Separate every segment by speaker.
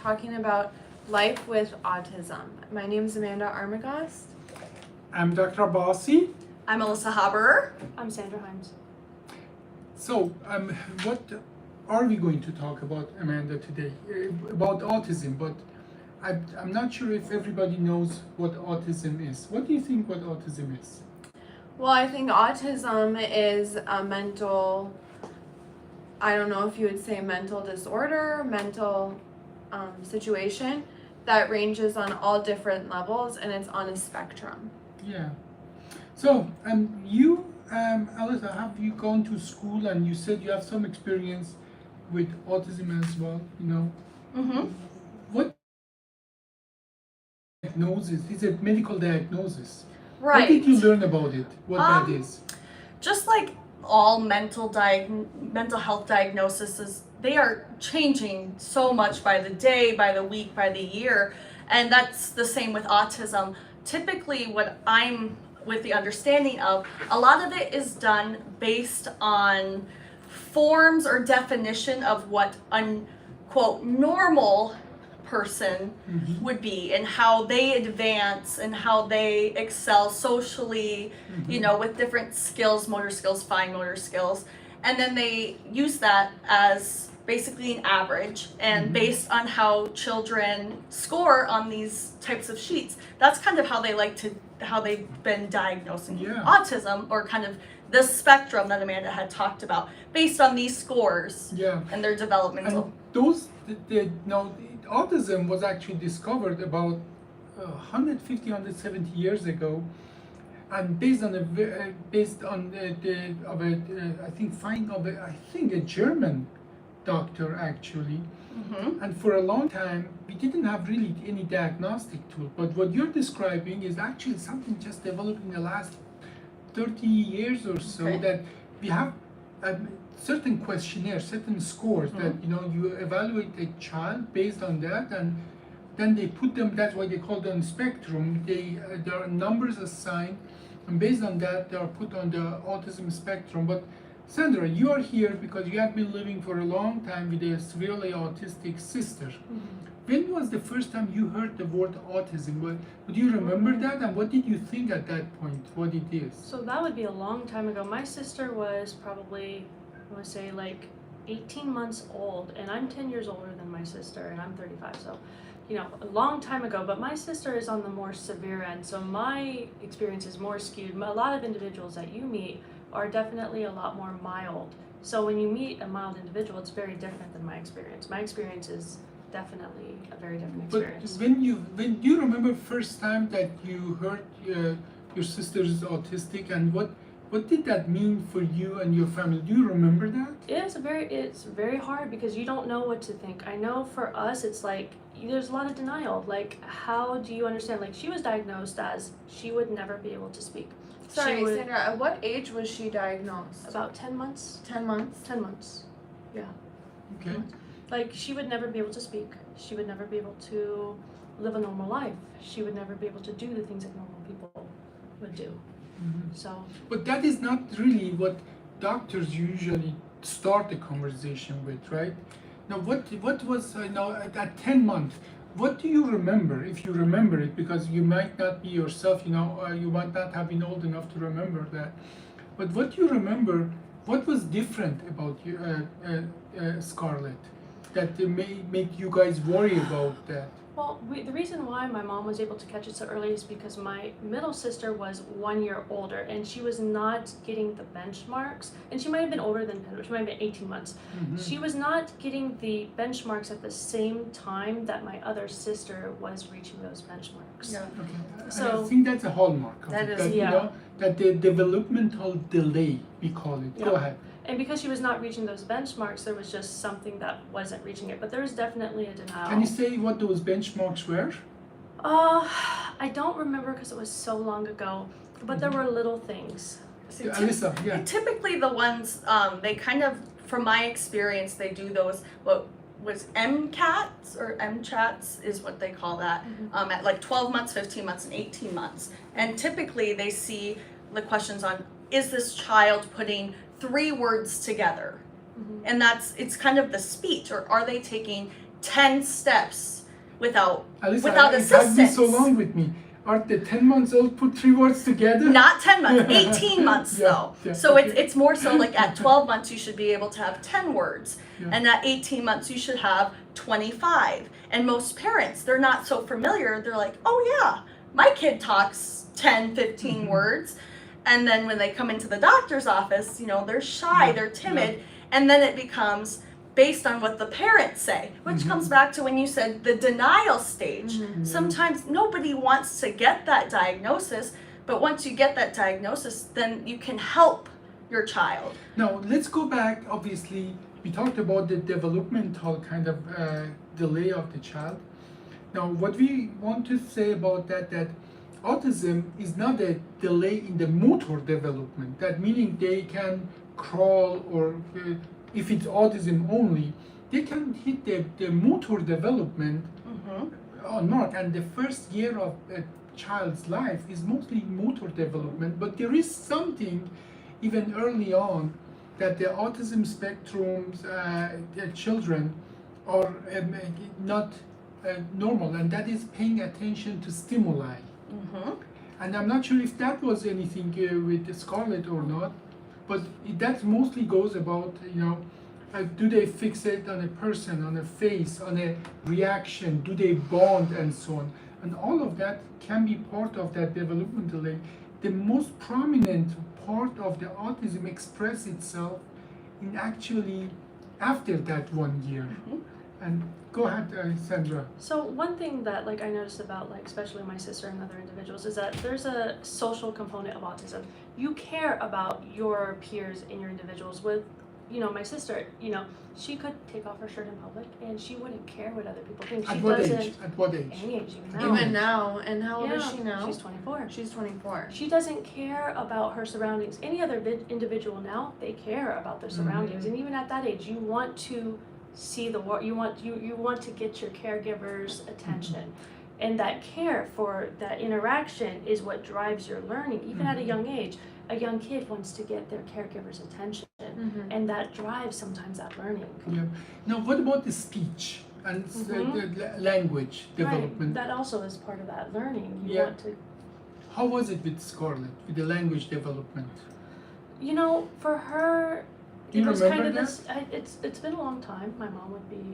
Speaker 1: talking about life with autism. My name is Amanda Armagast.
Speaker 2: I'm Dr. Abbasi.
Speaker 3: I'm Alyssa Haberer.
Speaker 4: I'm Sandra Himes.
Speaker 2: So, what are we going to talk about, Amanda, today? About autism, but I'm not sure if everybody knows what autism is. What do you think what autism is?
Speaker 1: Well, I think autism is a mental, I don't know if you would say mental disorder, mental situation that ranges on all different levels, and it's on a spectrum.
Speaker 2: Yeah. So, Alyssa, have you gone to school and you said you have some experience with autism as well,
Speaker 3: Mm-hmm.
Speaker 2: What diagnosis? Is it medical diagnosis?
Speaker 3: Right.
Speaker 2: What did you learn about it? What that is?
Speaker 3: Just like all mental health diagnoses, they are changing so much by the day, by the week, by the year, and that's the same with autism. Typically, what I'm with the understanding of, a lot of it is done based on forms or definition of what unquote normal person would be and how they advance and how they excel socially, with different skills, motor skills, fine motor skills. And then they use that as basically an average, and based on how children score on these types of sheets, that's kind of how they've been diagnosing autism, or kind of the spectrum that Amanda had talked about, based on these scores and their developmental.
Speaker 2: And autism was actually discovered about 150, 170 years ago, and based on a German doctor actually. And for a long time we didn't have really any diagnostic tool. But what you're describing is actually something just developed in the last 30 years or so, that we have certain questionnaires, certain scores that you evaluate a child based on that, and then they put them. That's why they call them spectrum. There are numbers assigned, and based on that, they are put on the autism spectrum. But Sandra, you are here because you have been living for a long time with a severely autistic sister. When was the first time you heard the word autism? Do you remember that, and what did you think at that point, what it is?
Speaker 4: So that would be a long time ago. My sister was probably, I want to say, like 18 months old, and I'm 10 years older than my sister, and I'm 35, so a long time ago. But my sister is on the more severe end, so my experience is more skewed. A lot of individuals that you meet are definitely a lot more mild. So when you meet a mild individual, it's very different than my experience. My experience is definitely a very different experience.
Speaker 2: But when do you remember first time that you heard your sister is autistic, and what did that mean for you and your family? Do you remember that?
Speaker 4: It's very hard because you don't know what to think. I know for us, it's like there's a lot of denial. Like, how do you understand? Like, she was diagnosed as she would never be able to speak.
Speaker 1: Sorry, Sandra, at what age was she diagnosed?
Speaker 4: About 10 months.
Speaker 1: 10 months?
Speaker 4: 10 months, yeah.
Speaker 2: Okay.
Speaker 4: Like, she would never be able to speak. She would never be able to live a normal life. She would never be able to do the things that normal people would do. So.
Speaker 2: But that is not really what doctors usually start the conversation with, right? Now, what was at 10 months? What do you remember, if you remember it? Because you might not be yourself, you might not have been old enough to remember that. But what do you remember? What was different about you, Scarlett, that may make you guys worry about that?
Speaker 4: Well, the reason why my mom was able to catch it so early is because my middle sister was 1 year older, and she was not getting the benchmarks. And she might have been older than Pedro. She might have been 18 months. She was not getting the benchmarks at the same time that my other sister was reaching those benchmarks.
Speaker 1: Yeah.
Speaker 2: Okay.
Speaker 4: So
Speaker 2: and I think that's a hallmark of
Speaker 1: that
Speaker 2: it.
Speaker 1: is,
Speaker 2: That the developmental delay, we call it. Go ahead.
Speaker 4: And because she was not reaching those benchmarks, there was just something that wasn't reaching it. But there was definitely a denial.
Speaker 2: Can you say what those benchmarks were?
Speaker 4: I don't remember because it was so long ago. But there were little things.
Speaker 2: Alyssa, yeah.
Speaker 3: Typically the ones, they kind of, from my experience, they do those, what was MCATs or MCHATs is what they call that, at like 12 months, 15 months, and 18 months. And typically they see the questions on, is this child putting 3 words together? And it's kind of the speech, or are they taking 10 steps without
Speaker 2: Alyssa,
Speaker 3: without
Speaker 2: it has been
Speaker 3: assistance.
Speaker 2: so long with me. Are the 10 months old put 3 words together?
Speaker 3: Not 10 months, 18 months
Speaker 2: Yeah,
Speaker 3: though.
Speaker 2: yeah,
Speaker 3: So
Speaker 2: okay.
Speaker 3: it's more so like at 12 months you should be able to have 10 words.
Speaker 2: Yeah.
Speaker 3: And at 18 months you should have 25. And most parents, they're not so familiar. They're like, oh yeah, my kid talks 10, 15 words. And then when they come into the doctor's office, you know, they're shy,
Speaker 2: Yeah,
Speaker 3: they're timid. And then it becomes based on what the parents say, which comes back to when you said the denial stage. Sometimes nobody wants to get that diagnosis, but once you get that diagnosis, then you can help your child.
Speaker 2: Now, let's go back. Obviously, we talked about the developmental kind of delay of the child. Now, what we want to say about that autism is not a delay in the motor development. That meaning they can crawl, or if it's autism only, they can hit the motor development on mark. And the first year of a child's life is mostly motor development, but there is something even early on that the autism spectrum's children are not normal, and that is paying attention to stimuli. And I'm not sure if that was anything with Scarlett or not, but that mostly goes about, you know, do they fixate on a person, on a face, on a reaction, do they bond, and so on. And all of that can be part of that development delay. The most prominent part of the autism express itself in actually after that 1 year. And go ahead, Sandra.
Speaker 4: So one thing that like I noticed about like especially my sister and other individuals is that there's a social component of autism. You care about your peers and your individuals. With, you know, my sister, you know, she could take off her shirt in public and she wouldn't care what other people think. She
Speaker 2: At what
Speaker 4: doesn't.
Speaker 2: age? At what age?
Speaker 4: Any age, even now.
Speaker 1: Even now, and how old is
Speaker 4: Yeah,
Speaker 1: she now?
Speaker 4: She's 24.
Speaker 1: She's 24.
Speaker 4: She doesn't care about her surroundings. Any other individual now, they care about their surroundings, and even at that age, you want to see the world. You want to get your caregiver's attention, and that care for that interaction is what drives your learning. Even at a young age, a young kid wants to get their caregiver's attention, and that drives sometimes that learning.
Speaker 2: Yeah. Now, what about the speech and the language development?
Speaker 4: Right. That also is part of that learning. You
Speaker 2: Yeah.
Speaker 4: want to.
Speaker 2: How was it with Scarlett, with the language development?
Speaker 4: You know, for her,
Speaker 2: Do you
Speaker 4: it was kind
Speaker 2: remember
Speaker 4: of this. It's been a long time. My mom would be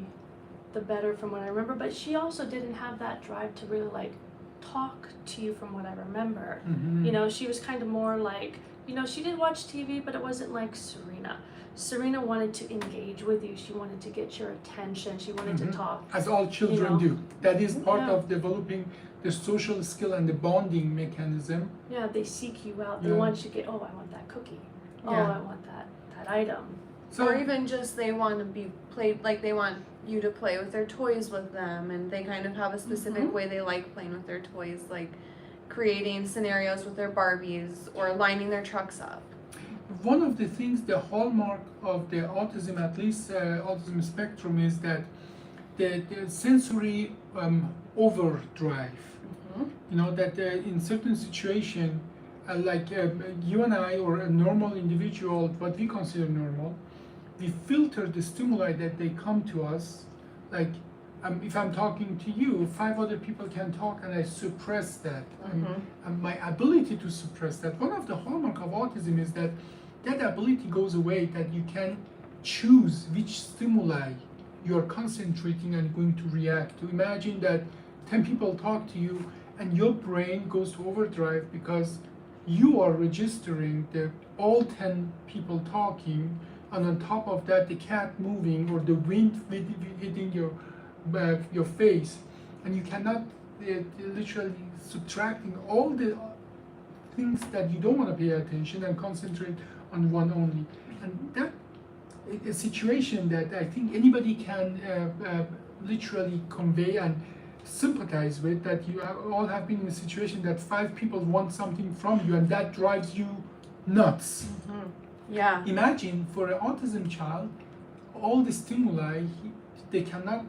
Speaker 4: the better from what I remember, but she also didn't have that drive to really like talk to you from what I remember. You know, she was kind of more like, you know, she did watch TV, but it wasn't like Serena. Serena wanted to engage with you. She wanted to get your attention. She wanted to talk.
Speaker 2: As all children
Speaker 4: You know.
Speaker 2: do. That is part
Speaker 4: Yeah.
Speaker 2: of developing the social skill and the bonding mechanism.
Speaker 4: Yeah, they seek you out. They
Speaker 2: Yeah.
Speaker 4: want you to get, oh, I want that cookie. Oh,
Speaker 1: Yeah.
Speaker 4: I want that item.
Speaker 2: So,
Speaker 1: Or even just they want to be played, like they want you to play with their toys with them, and they kind of have a specific way they like playing with their toys, like creating scenarios with their Barbies or lining their trucks up.
Speaker 2: one of the things, the hallmark of the autism, at least autism spectrum, is that the sensory overdrive. You know, that in certain situation, like you and I, or a normal individual, what we consider normal, we filter the stimuli that they come to us. Like, if I'm talking to you, 5 other people can talk, and I suppress that. And my ability to suppress that. One of the hallmark of autism is that that ability goes away, that you can choose which stimuli you're concentrating and going to react to. Imagine that 10 people talk to you, and your brain goes to overdrive because you are registering all 10 people talking, and on top of that, the cat moving or the wind hitting your face, and you cannot literally subtracting all the things that you don't want to pay attention and concentrate on one only. And that a situation that I think anybody can literally convey and sympathize with, that you all have been in a situation that 5 people want something from you, and that drives you nuts.
Speaker 1: Yeah.
Speaker 2: Imagine for an autism child, all the stimuli, they cannot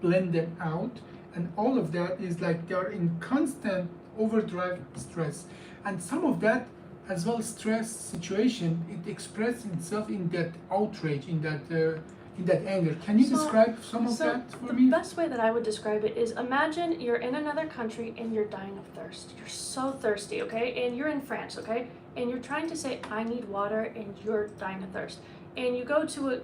Speaker 2: blend them out, and all of that is like they are in constant overdrive stress. And some of that, as well, stress situation, it expresses itself in that outrage, in that in that anger. Can you
Speaker 4: So-
Speaker 2: describe some of
Speaker 4: So
Speaker 2: that for
Speaker 4: the
Speaker 2: me?
Speaker 4: best way that I would describe it is imagine you're in another country and you're dying of thirst. You're so thirsty, okay? And you're in France, okay? And you're trying to say, I need water, and you're dying of thirst. And you go to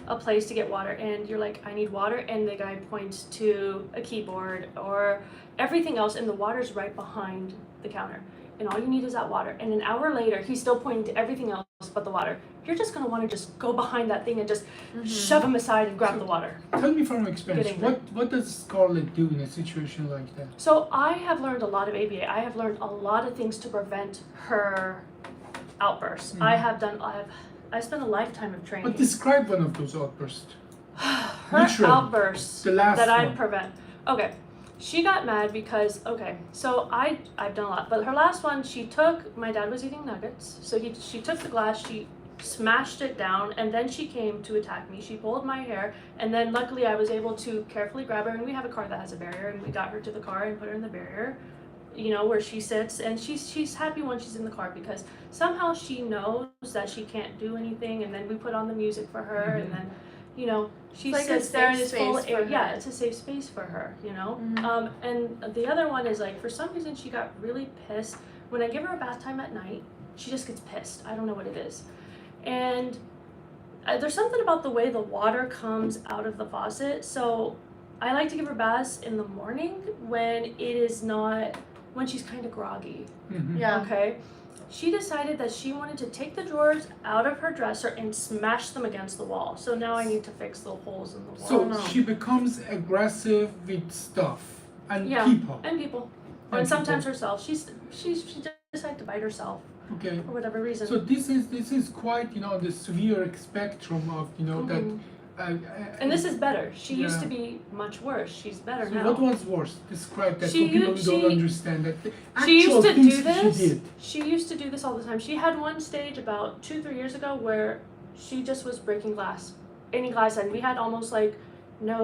Speaker 4: a place to get water, and you're like, I need water, and the guy points to a keyboard or everything else, and the water's right behind the counter. And all you need is that water. And an hour later, he's still pointing to everything else but the water. You're just gonna wanna just go behind that thing and just shove him aside and grab the water.
Speaker 2: Tell me from experience,
Speaker 4: Get angry.
Speaker 2: what does Scarlett do in a situation like that?
Speaker 4: So I have learned a lot of ABA. I have learned a lot of things to prevent her outbursts. I spent a lifetime of training.
Speaker 2: But describe one of those outbursts.
Speaker 4: Her
Speaker 2: literally,
Speaker 4: outbursts
Speaker 2: the last
Speaker 4: that I
Speaker 2: one.
Speaker 4: prevent. Okay. She got mad because so I've done a lot, but her last one, she took, my dad was eating nuggets, so she took the glass, she smashed it down, and then she came to attack me. She pulled my hair, and then luckily I was able to carefully grab her, and we have a car that has a barrier, and we got her to the car and put her in the barrier, where she sits, and she's happy when she's in the car because somehow she knows that she can't do anything, and then we put on the music for her, and then she
Speaker 1: It's like a
Speaker 4: sits there and
Speaker 1: safe
Speaker 4: it's full of
Speaker 1: space
Speaker 4: air.
Speaker 1: for
Speaker 4: Yeah,
Speaker 1: her.
Speaker 4: it's a safe space for her,
Speaker 1: Mhm.
Speaker 4: And the other one is like, for some reason she got really pissed. When I give her a bath time at night, she just gets pissed. I don't know what it is. And there's something about the way the water comes out of the faucet. So I like to give her baths in the morning when she's kind of groggy.
Speaker 2: Mhm.
Speaker 1: Yeah.
Speaker 4: Okay. She decided that she wanted to take the drawers out of her dresser and smash them against the wall. So now I need to fix the holes in the wall.
Speaker 2: So
Speaker 1: no.
Speaker 2: she becomes aggressive with stuff and
Speaker 4: Yeah.
Speaker 2: people.
Speaker 4: And people.
Speaker 2: And
Speaker 4: And sometimes
Speaker 2: people.
Speaker 4: herself. She decided to bite herself
Speaker 2: Okay.
Speaker 4: for whatever reason.
Speaker 2: So this is quite the severe spectrum of that.
Speaker 4: Mhm. And this is better. She used to
Speaker 2: Yeah.
Speaker 4: be much worse. She's better
Speaker 2: So
Speaker 4: now.
Speaker 2: what was worse? Describe that
Speaker 4: She
Speaker 2: for people who don't
Speaker 4: she-
Speaker 2: understand that. The
Speaker 4: She
Speaker 2: actual
Speaker 4: used to
Speaker 2: things
Speaker 4: do this.
Speaker 2: She did.
Speaker 4: She used to do this all the time. She had one stage about 2-3 years ago where she just was breaking glass, any glass, and we had almost like no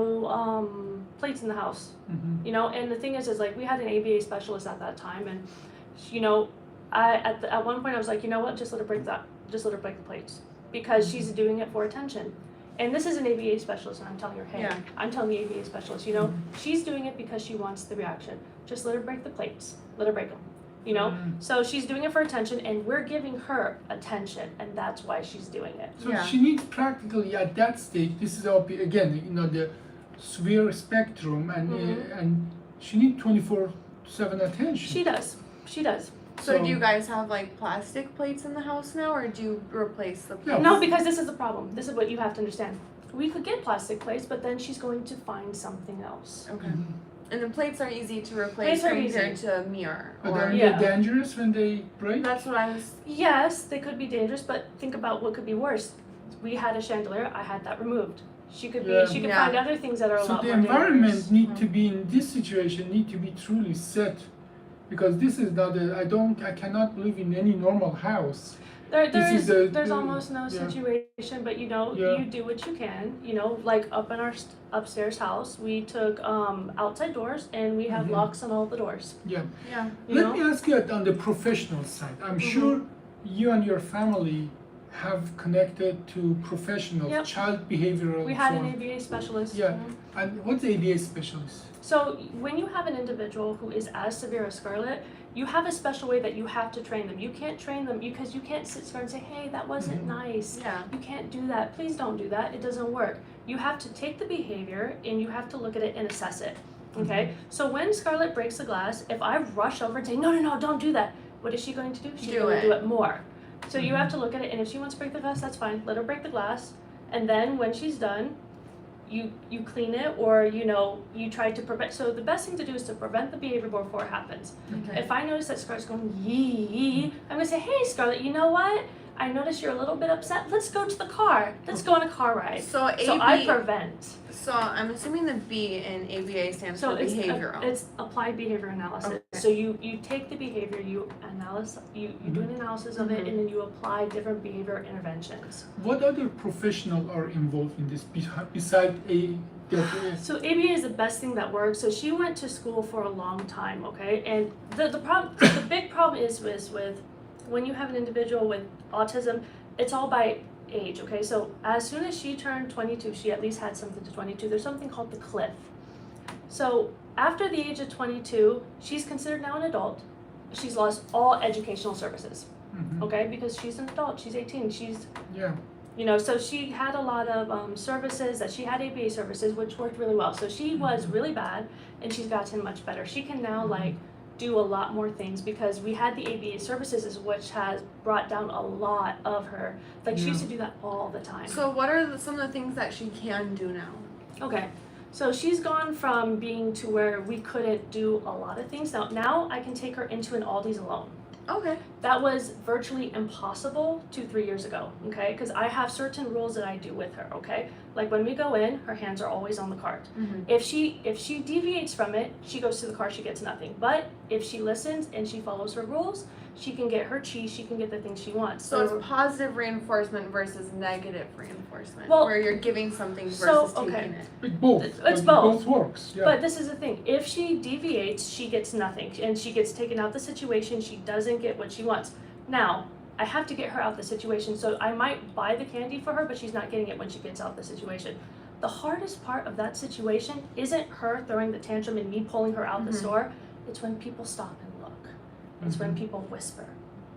Speaker 4: plates in the house.
Speaker 2: Mhm.
Speaker 4: And the thing is like we had an ABA specialist at that time, and at one point I was like, you know what, just let her break the plates because she's doing it for attention. And this is an ABA specialist, and I'm telling her, hey,
Speaker 1: Yeah.
Speaker 4: I'm telling the ABA specialist, she's doing it because she wants the reaction. Just let her break the plates. Let her break them. So she's doing it for attention, and we're giving her attention, and that's why she's doing it.
Speaker 2: So
Speaker 1: Yeah.
Speaker 2: she needs practically at that stage. This is again the severe spectrum, and
Speaker 4: Mhm.
Speaker 2: and she needs 24/7 attention.
Speaker 4: She does. She does.
Speaker 1: So do you guys have like plastic plates in the house now, or do you replace the plates?
Speaker 4: No, because this is the problem. This is what you have to understand. We could get plastic plates, but then she's going to find something else.
Speaker 1: Okay.
Speaker 2: Mhm.
Speaker 1: And the plates are easy to replace
Speaker 4: Plates are
Speaker 1: compared
Speaker 4: easy.
Speaker 1: to a mirror.
Speaker 2: But
Speaker 1: Or,
Speaker 2: are
Speaker 4: Yeah.
Speaker 2: they dangerous when they break?
Speaker 1: that's what I was.
Speaker 4: Yes, they could be dangerous, but think about what could be worse. We had a chandelier. I had that removed. She could
Speaker 2: Yeah.
Speaker 4: She could
Speaker 1: Yeah.
Speaker 4: find other things that are a
Speaker 2: So
Speaker 4: lot
Speaker 2: the
Speaker 4: more
Speaker 2: environment
Speaker 4: dangerous.
Speaker 2: need to be in this situation need to be truly set, because this is not I cannot live in any normal house. This
Speaker 4: There's
Speaker 2: is the-
Speaker 4: there's
Speaker 2: the-
Speaker 4: almost no
Speaker 2: yeah.
Speaker 4: situation, but
Speaker 2: Yeah.
Speaker 4: you do what you can. Like up in our upstairs house, we took outside doors and we have
Speaker 2: Mhm.
Speaker 4: locks on all the doors.
Speaker 1: Yeah.
Speaker 4: You
Speaker 2: Let
Speaker 4: know?
Speaker 2: me ask you on the professional side. I'm
Speaker 4: Mhm.
Speaker 2: sure you and your family have connected to professionals,
Speaker 4: Yep.
Speaker 2: child behavioral.
Speaker 4: We had
Speaker 2: so
Speaker 4: an
Speaker 2: on.
Speaker 4: ABA specialist.
Speaker 2: Yeah.
Speaker 4: Mhm.
Speaker 2: And what's ABA specialist?
Speaker 4: So when you have an individual who is as severe as Scarlett, you have a special way that you have to train them. You can't train them because you can't sit there and say, hey, that wasn't
Speaker 2: Mhm.
Speaker 4: nice.
Speaker 1: Yeah.
Speaker 4: You can't do that. Please don't do that. It doesn't work. You have to take the behavior and you have to look at it and assess it. Okay? So when Scarlett breaks the glass, if I rush over and say, no, don't do that, what is she going to do? She's
Speaker 1: Do
Speaker 4: going to
Speaker 1: it.
Speaker 4: do it more. So you
Speaker 2: Mhm.
Speaker 4: have to look at it, and if she wants to break the glass, that's fine. Let her break the glass. And then when she's done, you clean it, or you try to prevent. So the best thing to do is to prevent the behavior before it happens.
Speaker 1: Okay.
Speaker 4: If I notice that Scarlett's going yee, I'm gonna say, hey Scarlett, you know what? I notice you're a little bit upset. Let's go to the car. Let's go on a car ride.
Speaker 1: So
Speaker 4: So I prevent.
Speaker 1: So I'm assuming the B in ABA stands
Speaker 4: So
Speaker 1: for behavioral.
Speaker 4: it's applied behavior analysis.
Speaker 1: Okay.
Speaker 4: So you take the behavior, you do an analysis of it,
Speaker 1: Mhm.
Speaker 4: and then you apply different behavior interventions.
Speaker 2: What other professionals are involved in this besides
Speaker 4: So ABA is the best thing that works. So she went to school for a long time, okay? And the problem, the big problem is with when you have an individual with autism, it's all by age, okay? So as soon as she turned 22, she at least had something to 22. There's something called the cliff. So after the age of 22, she's considered now an adult. She's lost all educational services, okay? Because she's an adult, she's 18, she's,
Speaker 2: Yeah.
Speaker 4: you know, so she had a lot of services that she had ABA services, which worked really well. So she was really bad, and she's gotten much better. She can now like do a lot more things because we had the ABA services, which has brought down a lot of her. Like she used to do that all the time.
Speaker 1: So what are some of the things that she can do now?
Speaker 4: Okay, so she's gone from being to where we couldn't do a lot of things. Now I can take her into an Aldi's alone.
Speaker 1: Okay.
Speaker 4: That was virtually impossible 2-3 years ago, okay? Because I have certain rules that I do with her, okay? Like when we go in, her hands are always on the cart. If she deviates from it, she goes to the car, she gets nothing. But if she listens and she follows her rules, she can get her cheese, she can get the things she wants.
Speaker 1: So it's positive reinforcement versus negative reinforcement,
Speaker 4: Well,
Speaker 1: where you're giving something versus
Speaker 4: so, okay.
Speaker 1: taking it.
Speaker 2: It's both.
Speaker 4: It's
Speaker 2: But
Speaker 4: both.
Speaker 2: Both works. Yeah.
Speaker 4: But this is the thing, if she deviates, she gets nothing, and she gets taken out the situation, she doesn't get what she wants. Now, I have to get her out the situation, so I might buy the candy for her, but she's not getting it when she gets out the situation. The hardest part of that situation isn't her throwing the tantrum and me pulling her out the store, it's when people stop and look. It's when people whisper,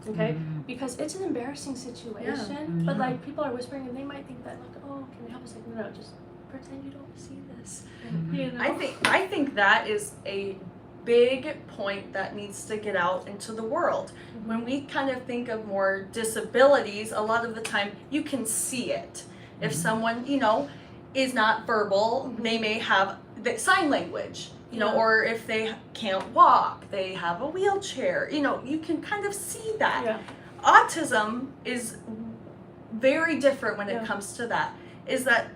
Speaker 4: okay? Because it's an embarrassing situation, but like people are whispering and they might think that like, oh, can you help us? Like, no, just pretend you don't see this, you know?
Speaker 3: I think that is a big point that needs to get out into the world. When we kind of think of more disabilities, a lot of the time you can see it. If someone, you know, is not verbal, they may have the sign language, you know, or if they can't walk, they have a wheelchair, you know, you can kind of see that.
Speaker 4: Yeah.
Speaker 3: Autism is very different when it
Speaker 4: Yeah.
Speaker 3: comes to that, is that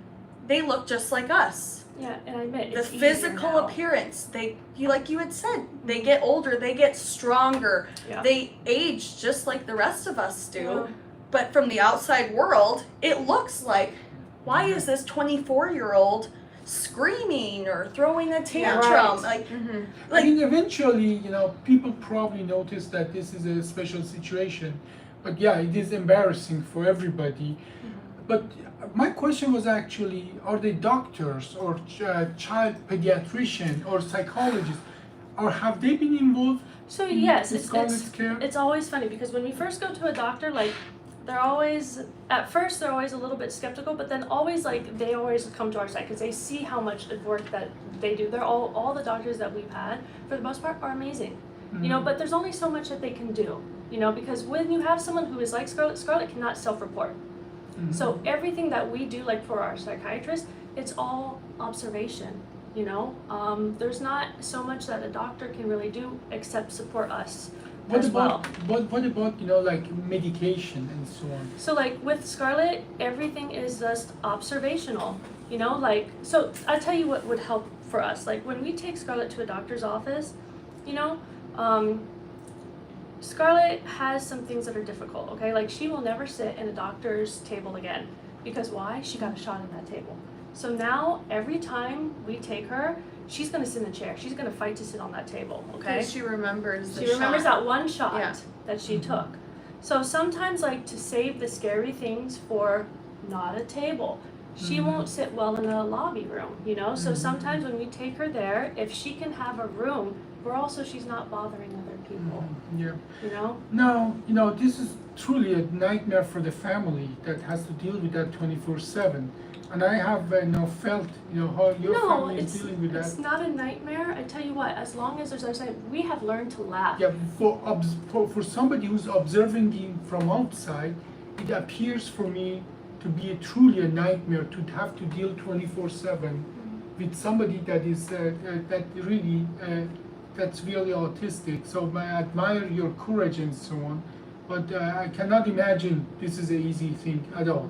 Speaker 3: they look just like us.
Speaker 4: Yeah, and I admit
Speaker 3: The
Speaker 4: it's easier
Speaker 3: physical
Speaker 4: now.
Speaker 3: appearance, like you had said, they get older, they get stronger,
Speaker 4: Yeah.
Speaker 3: they age just like the rest of us do.
Speaker 4: Yeah.
Speaker 3: But from the outside world, it looks like, why is this 24-year-old screaming or throwing a tantrum?
Speaker 4: right.
Speaker 2: I mean, eventually, you know, people probably notice that this is a special situation. But yeah, it is embarrassing for everybody. But my question was actually, are they doctors or child pediatrician or psychologists, or have they been involved
Speaker 4: So
Speaker 2: in
Speaker 4: yes,
Speaker 2: this Scarlett's care?
Speaker 4: it's always funny because when we first go to a doctor, like they're always at first they're always a little bit skeptical, but then always like they always come to our side because they see how much work that they do. They're all the doctors that we've had for the most part are amazing, you know. But there's only so much that they can do, you know, because when you have someone who is like Scarlett cannot self-report. So everything that we do, like for our psychiatrist, it's all observation, you know. There's not so much that a doctor can really do except support us as well.
Speaker 2: What about, you know, like medication and so on?
Speaker 4: So like with Scarlett, everything is just observational, you know, like, so I'll tell you what would help for us. Like when we take Scarlett to a doctor's office, you know, Scarlett has some things that are difficult, okay? Like she will never sit in a doctor's table again. Because why? She got a shot in that table. So now every time we take her, she's gonna sit in the chair. She's gonna fight to sit on that table, okay?
Speaker 1: She remembers the
Speaker 4: She remembers
Speaker 1: shot.
Speaker 4: that one shot
Speaker 1: Yeah.
Speaker 4: that she took. So sometimes like to save the scary things for not a table, she won't sit well in a lobby room, you know? So sometimes when we take her there, if she can have a room where also she's not bothering other people,
Speaker 2: Yeah.
Speaker 4: you know?
Speaker 2: Now, you know, this is truly a nightmare for the family that has to deal with that 24/7. And I have, you know, felt, you know, how your
Speaker 4: No,
Speaker 2: family is
Speaker 4: it's
Speaker 2: dealing with
Speaker 4: it's
Speaker 2: that.
Speaker 4: not a nightmare. I tell you what, as long as there's understanding, we have learned to laugh.
Speaker 2: Yeah, for somebody who's observing him from outside, it appears for me to be truly a nightmare to have to deal 24/7 with somebody that is that really that's really autistic. So I admire your courage and so on, but I cannot imagine this is an easy thing at all.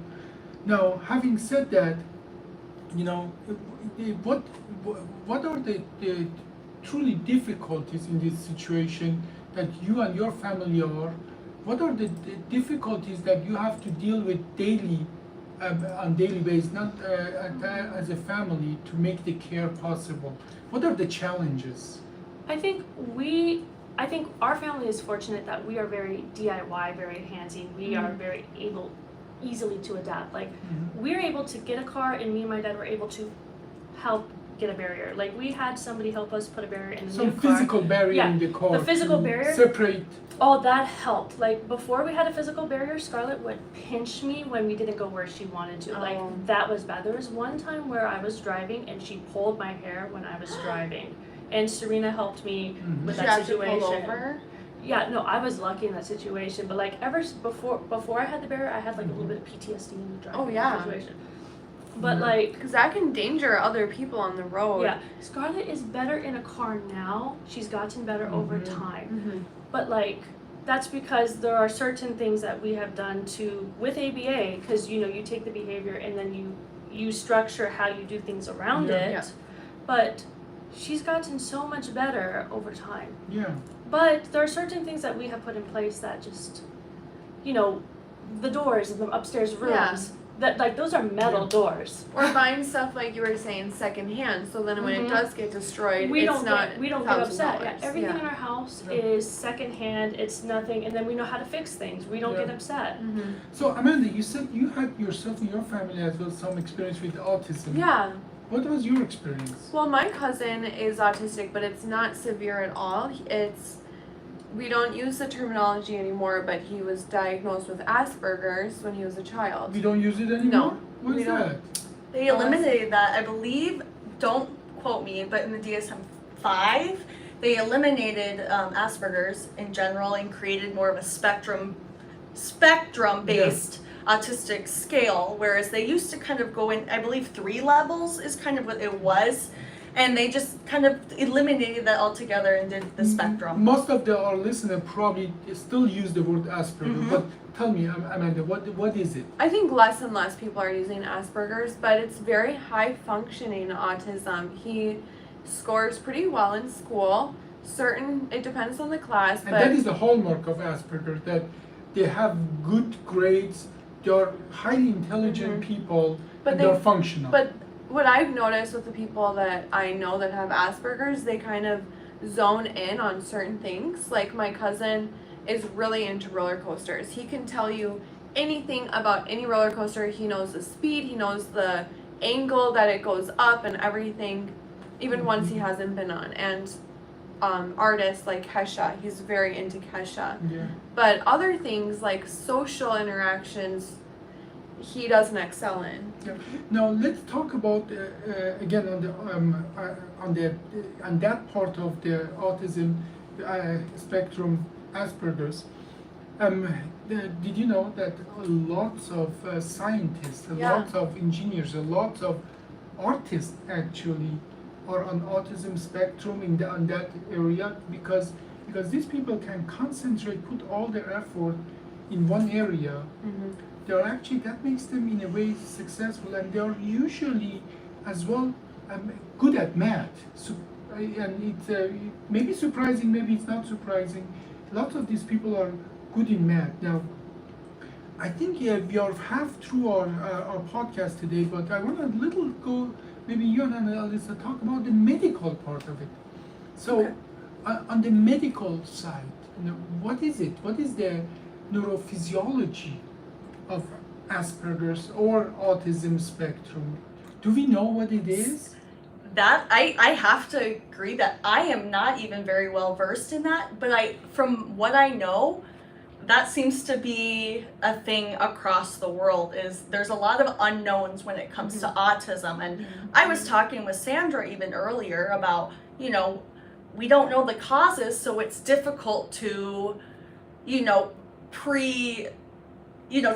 Speaker 2: Now, having said that, you know, what are the truly difficulties in this situation that you and your family are? What are the difficulties that you have to deal with daily, on daily basis, not as a family, to make the care possible? What are the challenges?
Speaker 4: I think our family is fortunate that we are very DIY, very handsy. We are very able, easily to adapt. Like we were able to get a car, and me and my dad were able to help get a barrier. Like we had somebody help us put a barrier in the
Speaker 2: Some
Speaker 4: new car.
Speaker 2: physical barrier
Speaker 4: Yeah,
Speaker 2: in the car.
Speaker 4: the physical
Speaker 2: to
Speaker 4: barrier.
Speaker 2: Separate.
Speaker 4: Oh, that helped. Like before we had a physical barrier, Scarlett would pinch me when we didn't go where she wanted to. Like
Speaker 1: Oh.
Speaker 4: that was bad. There was one time where I was driving and she pulled my hair when I was driving, and Serena helped me with
Speaker 1: Did you
Speaker 4: that
Speaker 1: have to pull
Speaker 4: situation.
Speaker 1: over?
Speaker 4: Yeah, no, I was lucky in that situation. But like before I had the barrier, I had like a little bit of PTSD in the driving
Speaker 1: Oh, yeah.
Speaker 4: situation. But like.
Speaker 1: Because that can endanger other people on the road.
Speaker 4: Yeah, Scarlett is better in a car now. She's gotten better over time.
Speaker 1: Mm-hmm.
Speaker 4: But like that's because there are certain things that we have done to with ABA, because you take the behavior and then you structure how you do things around
Speaker 2: Yeah.
Speaker 4: it.
Speaker 1: Yeah.
Speaker 4: But she's gotten so much better over time.
Speaker 2: Yeah.
Speaker 4: But there are certain things that we have put in place that just the doors in the upstairs rooms, that like those are metal doors.
Speaker 1: Or buying stuff like you were saying secondhand, so then when it does get destroyed,
Speaker 4: We
Speaker 1: it's
Speaker 4: don't
Speaker 1: not
Speaker 4: get upset.
Speaker 1: $1,000.
Speaker 4: Yeah, everything in our house
Speaker 2: Yeah.
Speaker 4: is secondhand. It's nothing, and then we know how to fix things. We don't
Speaker 2: Yeah.
Speaker 4: get upset.
Speaker 1: Mm-hmm.
Speaker 2: So Amanda, you said you had yourself and your family as well some experience with autism.
Speaker 1: Yeah.
Speaker 2: What was your experience?
Speaker 1: Well, my cousin is autistic, but it's not severe at all. We don't use the terminology anymore, but he was diagnosed with Asperger's when he was a child.
Speaker 2: We don't use it anymore? What
Speaker 1: we
Speaker 2: is
Speaker 1: don't.
Speaker 2: that?
Speaker 3: They eliminated that, I believe, don't quote me, but in the DSM-5, they eliminated Asperger's in general and created more of a spectrum-based autistic scale, whereas they used to kind of go in, I believe 3 levels is kind of what it was, and they just kind of eliminated that altogether and did the spectrum.
Speaker 2: Most of our listeners probably still use the word Asperger, but tell me, Amanda, what is it?
Speaker 1: I think less and less people are using Asperger's, but it's very high functioning autism. He scores pretty well in school. It depends on the class,
Speaker 2: And
Speaker 1: but
Speaker 2: that is the hallmark of Asperger, that they have good grades, they're highly intelligent people,
Speaker 1: But
Speaker 2: and
Speaker 1: they-
Speaker 2: they're functional.
Speaker 1: But what I've noticed with the people that I know that have Asperger's, they kind of zone in on certain things. Like my cousin is really into roller coasters. He can tell you anything about any roller coaster. He knows the speed, he knows the angle that it goes up and everything, even ones he hasn't been on. And artists like Kesha, he's very into Kesha.
Speaker 2: Yeah.
Speaker 1: But other things like social interactions, he doesn't excel in.
Speaker 2: Now let's talk about again on that part of the autism spectrum, Asperger's. Did you know that lots of scientists,
Speaker 1: Yeah.
Speaker 2: lots of engineers, lots of artists actually are on autism spectrum on that area because these people can concentrate, put all their effort in one area. They're actually, that makes them in a way successful, and they're usually as well good at math. And it's maybe surprising, maybe it's not surprising. Lots of these people are good in math. Now, I think we are half through our podcast today, but I want to go, maybe you and Alyssa talk about the medical part of it. So, on the medical side, what is it? What is the neurophysiology of Asperger's or autism spectrum? Do we know what it is?
Speaker 3: That I have to agree that I am not even very well versed in that, but from what I know, that seems to be a thing across the world. Is there's a lot of unknowns when it comes to autism, and I was talking with Sandra even earlier about we don't know the causes, so it's difficult to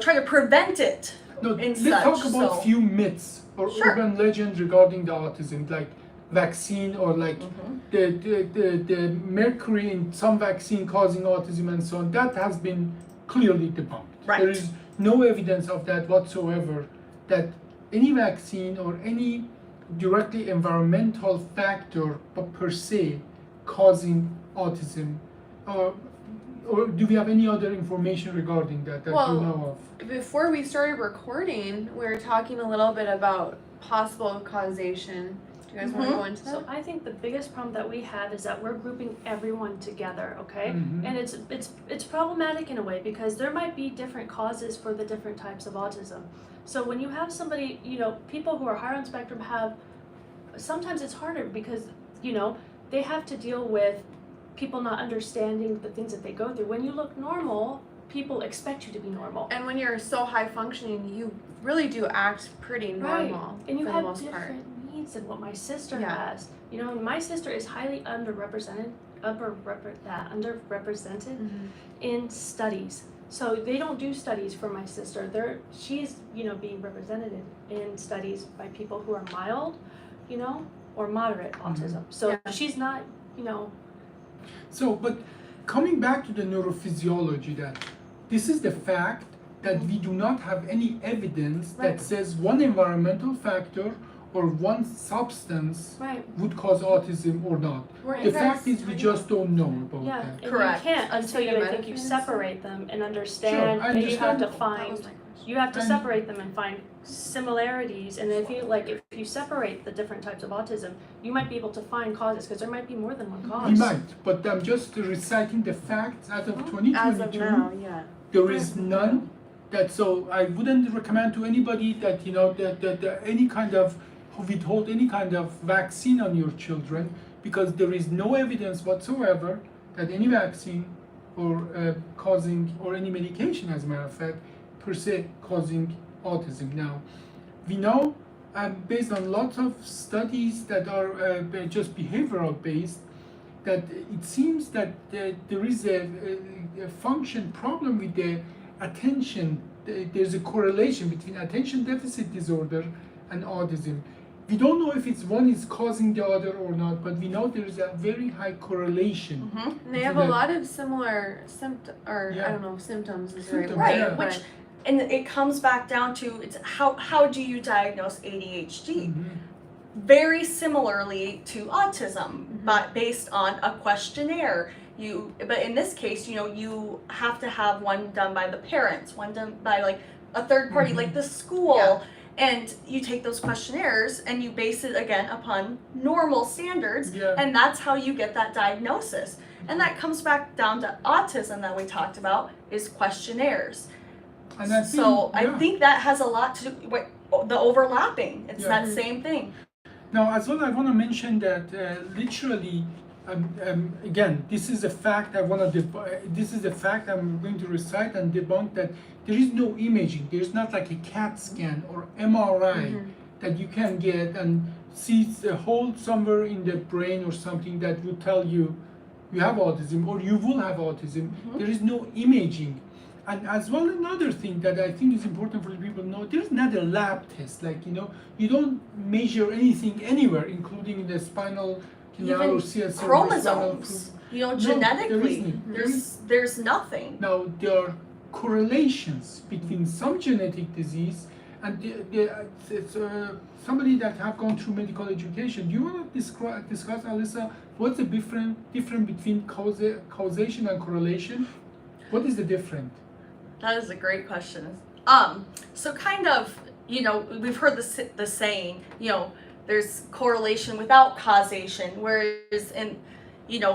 Speaker 3: try to prevent it.
Speaker 2: No,
Speaker 3: in
Speaker 2: let's
Speaker 3: such,
Speaker 2: talk about
Speaker 3: so-
Speaker 2: few myths or
Speaker 3: Sure.
Speaker 2: urban legends regarding the autism, like vaccine or like the mercury in some vaccine causing autism and so on. That has been clearly debunked.
Speaker 3: Right.
Speaker 2: There is no evidence of that whatsoever, that any vaccine or any directly environmental factor per se causing autism. Or do we have any other information regarding that you
Speaker 1: Well,
Speaker 2: know of?
Speaker 1: Before we started recording, we were talking a little bit about possible causation Do you guys want to go into that?
Speaker 4: So I think the biggest problem that we have is that we're grouping everyone together, okay?
Speaker 2: Mhm.
Speaker 4: And it's problematic in a way because there might be different causes for the different types of autism. So when you have somebody, people who are higher on spectrum have, sometimes it's harder because, they have to deal with people not understanding the things that they go through. When you look normal, people expect you to be normal.
Speaker 1: And when you're so high functioning, you really do act pretty normal
Speaker 4: And you
Speaker 1: for
Speaker 4: have
Speaker 1: the most part.
Speaker 4: different needs than what my sister
Speaker 1: Yeah.
Speaker 4: has. My sister is highly underrepresented in studies. So they don't do studies for my sister. She's being represented in studies by people who are mild, or moderate autism. So
Speaker 1: Yeah.
Speaker 4: she's not,
Speaker 2: So, but coming back to the neurophysiology, that this is the fact that we do not have any evidence that
Speaker 4: Right.
Speaker 2: says one environmental factor or one substance
Speaker 4: right.
Speaker 2: would cause autism or not.
Speaker 1: Weren't
Speaker 2: The
Speaker 1: you guys
Speaker 2: fact is we just don't know about
Speaker 4: Yeah,
Speaker 2: that.
Speaker 4: and
Speaker 3: Correct.
Speaker 4: you can't until you, I think you
Speaker 1: Acetaminophen and
Speaker 4: separate them and understand,
Speaker 2: I
Speaker 4: and you have
Speaker 2: understand.
Speaker 4: to
Speaker 1: That was
Speaker 4: find,
Speaker 1: my question.
Speaker 4: you have to
Speaker 2: And-
Speaker 4: separate them and find similarities, and if you separate the different types of autism, you might be able to find causes, because there might be more than one cause.
Speaker 2: We might, but I'm just reciting the facts as of
Speaker 1: As of
Speaker 2: 2022.
Speaker 1: now, yeah.
Speaker 2: There is none that, so I wouldn't recommend to anybody that, that any kind of, withhold any kind of vaccine on your children, because there is no evidence whatsoever that any vaccine or causing, or any medication as a matter of fact, per se causing autism. Now, we know, based on lots of studies that are just behavioral based, that it seems that there is a function problem with the attention. There's a correlation between attention deficit disorder and autism. We don't know if it's one is causing the other or not, but we know there is a very high correlation.
Speaker 1: And they have a lot of similar symptoms,
Speaker 2: Yeah.
Speaker 1: I don't know if symptoms is the right
Speaker 2: Symptoms,
Speaker 1: word.
Speaker 2: yeah.
Speaker 3: Right, which,
Speaker 1: but-
Speaker 3: and it comes back down to, it's how do you diagnose ADHD?
Speaker 2: Mhm.
Speaker 3: Very similarly to autism,
Speaker 1: Mhm.
Speaker 3: but based on a questionnaire. But in this case, you have to have one done by the parents, one done by like a third party,
Speaker 2: Mhm.
Speaker 3: like the school.
Speaker 1: Yeah.
Speaker 3: And you take those questionnaires and you base it again upon normal standards,
Speaker 2: Yeah.
Speaker 3: and that's how you get that diagnosis. And that comes back down to autism that we talked about, is questionnaires.
Speaker 2: And I think,
Speaker 3: So I
Speaker 2: yeah.
Speaker 3: think that has a lot to do with the overlapping. It's
Speaker 2: Yeah.
Speaker 3: that same thing.
Speaker 2: Now, as well, I want to mention that literally, again, this is a fact I want to. This is a fact I'm going to recite and debunk, that there is no imaging. There's not like a CAT scan or MRI that you can get and see a hole somewhere in the brain or something that would tell you you have autism or you will have autism. There is no imaging. And as well, another thing that I think is important for the people to know, there's not a lab test. Like, you don't measure anything anywhere, including the spinal canal
Speaker 3: Even
Speaker 2: or CSF.
Speaker 3: chromosomes,
Speaker 2: No,
Speaker 3: genetically,
Speaker 2: there
Speaker 3: there's nothing.
Speaker 2: Now, there are correlations between some genetic disease and somebody that have gone through medical education. Do you want to discuss, Alyssa, what's the difference between causation and correlation? What is the difference?
Speaker 3: That is a great question. So kind of, we've heard the saying, there's correlation without causation, whereas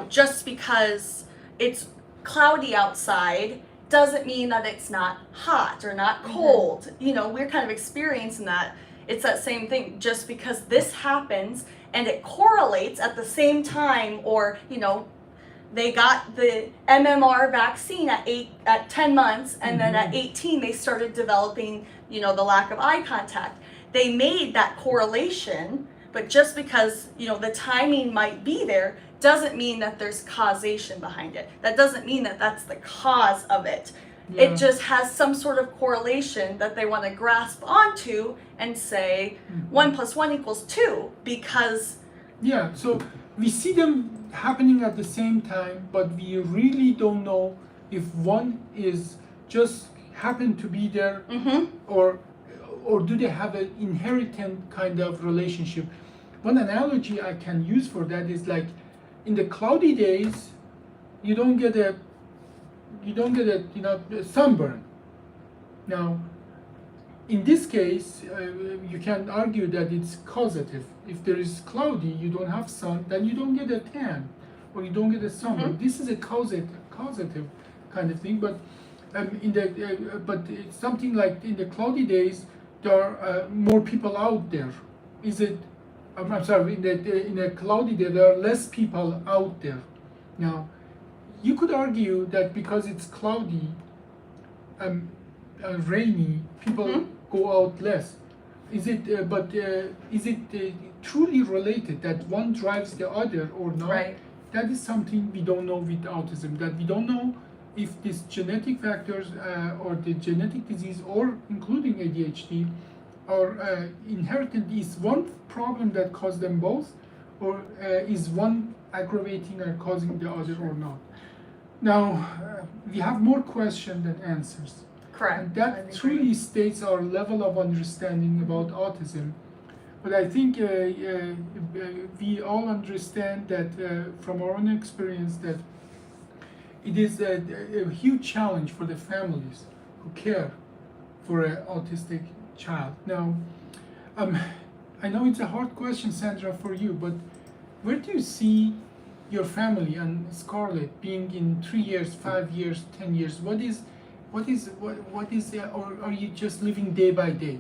Speaker 3: just because it's cloudy outside doesn't mean that it's not hot or not cold. We're kind of experiencing that. It's that same thing. Just because this happens and it correlates at the same time, or they got the MMR vaccine at 10 months, and then at 18 they started developing, the lack of eye contact. They made that correlation, but just because, the timing might be there doesn't mean that there's causation behind it. That doesn't mean that that's the cause of it.
Speaker 2: Yeah.
Speaker 3: It just has some sort of correlation that they want to grasp onto and say 1 + 1 = 2, because
Speaker 2: Yeah, so we see them happening at the same time, but we really don't know if one is just happen to be there, or do they have an inherited kind of relationship. One analogy I can use for that is like, in the cloudy days, you don't get a sunburn. Now, in this case, you can argue that it's causative. If there is cloudy, you don't have sun, then you don't get a tan, or you don't get a sunburn. This is a causative kind of thing. But but it's something like in the cloudy days, there are more people out there. Is it? I'm sorry. In a cloudy day, there are less people out there. Now, you could argue that because it's cloudy, rainy, people go out less. Is it? Is it truly related that one drives the other or not?
Speaker 3: Right.
Speaker 2: That is something we don't know with autism. That we don't know if these genetic factors or the genetic disease, or including ADHD, are inherited. Is one problem that caused them both, or is one aggravating or causing the other or not? Now, we have more questions than answers.
Speaker 3: Correct.
Speaker 2: And that truly states our level of understanding about autism. But I think we all understand that from our own experience that it is a huge challenge for the families who care for an autistic child. Now, I know it's a hard question, Sandra, for you, but where do you see your family and Scarlett being in 3 years, 5 years, 10 years? What is, or are you just living day by day?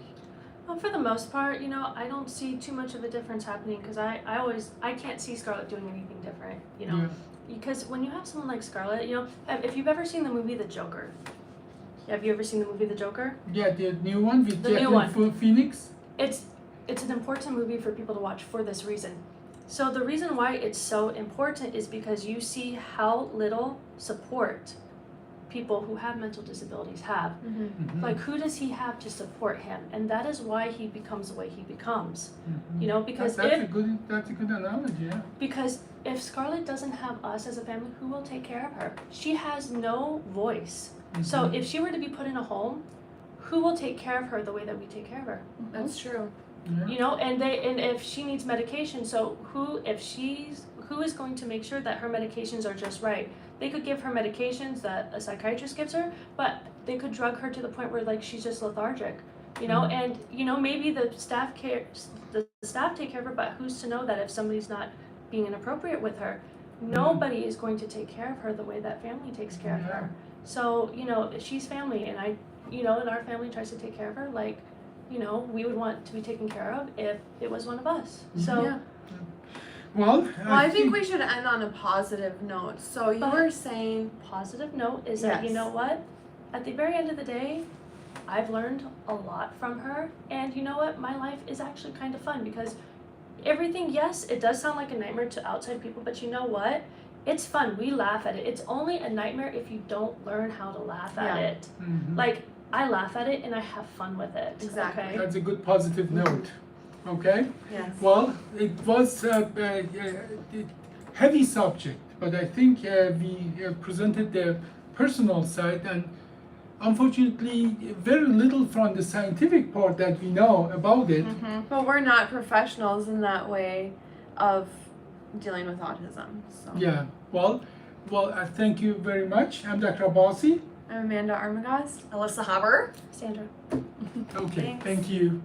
Speaker 4: Well, for the most part, you know, I don't see too much of a difference happening because I can't see Scarlett doing anything different, you know.
Speaker 2: Yeah.
Speaker 4: Because when you have someone like Scarlett, you know, if you've ever seen the movie The Joker, have you ever seen the movie The Joker?
Speaker 2: Yeah, the new one with
Speaker 4: The new
Speaker 2: Joaquin Phoenix.
Speaker 4: It's an important movie for people to watch for this reason. So the reason why it's so important is because you see how little support people who have mental disabilities have. Like, who does he have to support him? And that is why he becomes the way he becomes. You know, because
Speaker 2: that's a good analogy. Yeah.
Speaker 4: because if Scarlett doesn't have us as a family, who will take care of her? She has no voice. So if she were to be put in a home, who will take care of her the way that we take care of her?
Speaker 1: That's true.
Speaker 2: Yeah.
Speaker 4: You know, and if she needs medication, so who is going to make sure that her medications are just right? They could give her medications that a psychiatrist gives her, but they could drug her to the point where like she's just lethargic, you know. And you know, maybe the staff take care of her, but who's to know that if somebody's not being inappropriate with her, nobody is going to take care of her the way that family takes care of her. So you know, she's family, and and our family tries to take care of her like, you know, we would want to be taken care of if it was one of us. So.
Speaker 1: Yeah.
Speaker 2: Well,
Speaker 1: I think we should end on a positive note. So you were saying,
Speaker 4: Positive note is that, you
Speaker 1: Yes.
Speaker 4: know what, at the very end of the day, I've learned a lot from her, and you know what, my life is actually kind of fun because everything, yes, it does sound like a nightmare to outside people, but you know what, it's fun. We laugh at it. It's only a nightmare if you don't learn how to laugh at
Speaker 1: Yeah.
Speaker 4: it. Like, I laugh at it and I have fun with it.
Speaker 1: Exactly.
Speaker 4: Okay?
Speaker 2: that's a good positive note. Okay.
Speaker 1: yes.
Speaker 2: Well, it was a heavy subject, but I think we presented the personal side, and unfortunately, very little from the scientific part that we know about it.
Speaker 1: But we're not professionals in that way of dealing with autism. So.
Speaker 2: Yeah. Well, thank you very much. I'm Dr. Abbasi.
Speaker 1: I'm Amanda Armagaz.
Speaker 3: Alyssa Haber.
Speaker 4: Sandra.
Speaker 2: Okay.
Speaker 1: Thanks.
Speaker 2: Thank you.